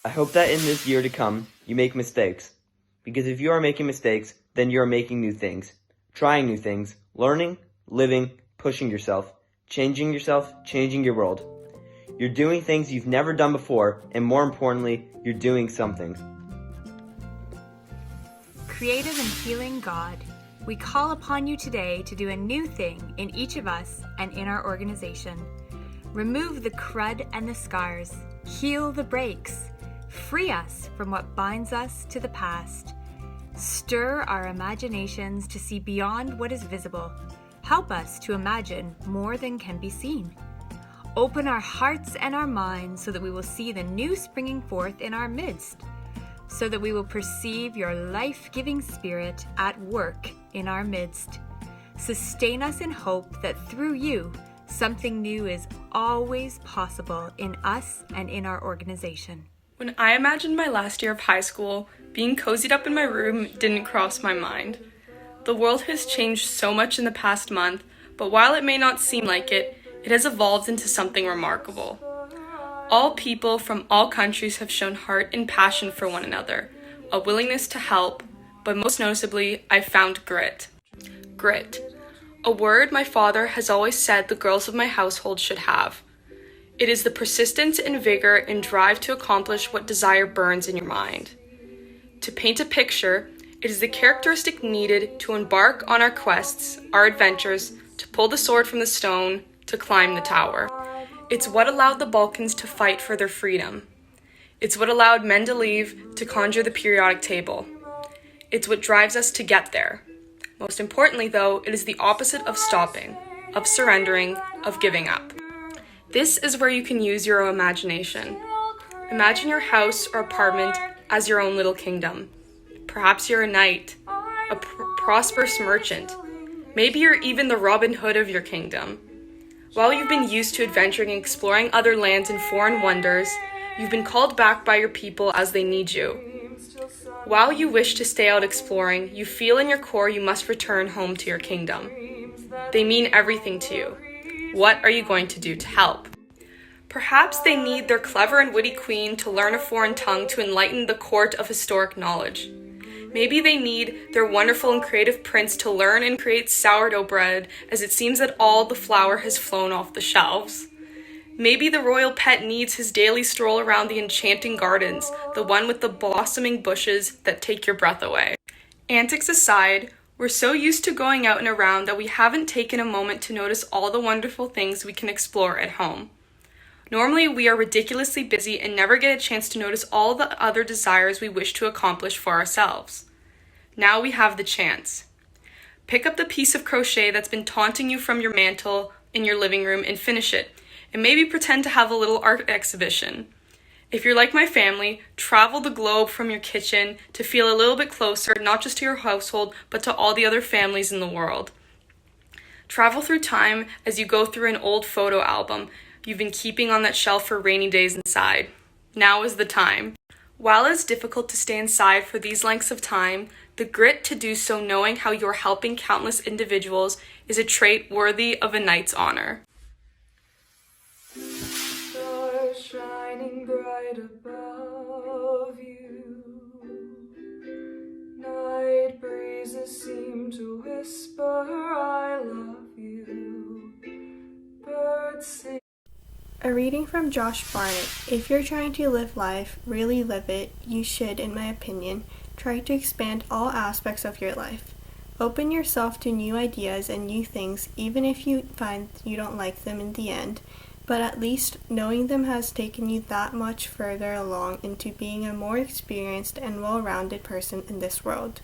I hope that in this year to come, you make mistakes. Because if you are making mistakes, then you are making new things, trying new things, learning, living, pushing yourself, changing your world. You're doing things you've never done before, and more importantly, you're doing something. Creative and healing God, we call upon you today to do a new thing in each of us and in our organization. Remove the crud and the scars, heal the breaks, free us from what binds us to the past. Stir our imaginations to see beyond what is visible. Help us to imagine more than can be seen. Open our hearts and our minds so that we will see the new springing forth in our midst, so that we will perceive your life-giving spirit at work in our midst. Sustain us in hope that through you, something new is always possible in us and in our organization. When I imagined my last year of high school, being cozied up in my room didn't cross my mind. The world has changed so much in the past month, but while it may not seem like it, it has evolved into something remarkable. All people from all countries have shown heart and passion for one another, a willingness to help, but most noticeably, I found grit. Grit, a word my father has always said the girls of my household should have. It is the persistence and vigor and drive to accomplish what desire burns in your mind. To paint a picture, it is the characteristic needed to embark on our quests, our adventures, to pull the sword from the stone, to climb the tower. It's what allowed the Balkans to fight for their freedom. It's what allowed Mendeleev to conjure the periodic table. It's what drives us to get there. Most importantly, though, it is the opposite of stopping, of surrendering, of giving up. This is where you can use your imagination. Imagine your house or apartment as your own little kingdom. Perhaps you're a knight, a prosperous merchant. Maybe you're even the Robin Hood of your kingdom. While you've been used to adventuring and exploring other lands and foreign wonders, you've been called back by your people as they need you. While you wish to stay out exploring, you feel in your core you must return home to your kingdom. They mean everything to you. What are you going to do to help? Perhaps they need their clever and witty queen to learn a foreign tongue to enlighten the court of historic knowledge. Maybe they need their wonderful and creative prince to learn and create sourdough bread, as it seems that all the flour has flown off the shelves. Maybe the royal pet needs his daily stroll around the enchanting gardens, the one with the blossoming bushes that take your breath away. Antics aside, we're so used to going out and around that we haven't taken a moment to notice all the wonderful things we can explore at home. Normally, we are ridiculously busy and never get a chance to notice all the other desires we wish to accomplish for ourselves. Now we have the chance. Pick up the piece of crochet that's been taunting you from your mantle in your living room and finish it, and maybe pretend to have a little art exhibition. If you're like my family, travel the globe from your kitchen to feel a little bit closer, not just to your household, but to all the other families in the world. Travel through time as you go through an old photo album you've been keeping on that shelf for rainy days inside. Now is the time. While it's difficult to stay inside for these lengths of time, the grit to do so knowing how you're helping countless individuals is a trait worthy of a knight's honor. Stars shining bright above you. Night breezes seem to whisper, I love you. Birds sing. A reading from Josh Barnett. If you're trying to live life, really live it, you should, in my opinion, try to expand all aspects of your life. Open yourself to new ideas and new things, even if you find you don't like them in the end, but at least knowing them has taken you that much further along into being a more experienced and well-rounded person in this world.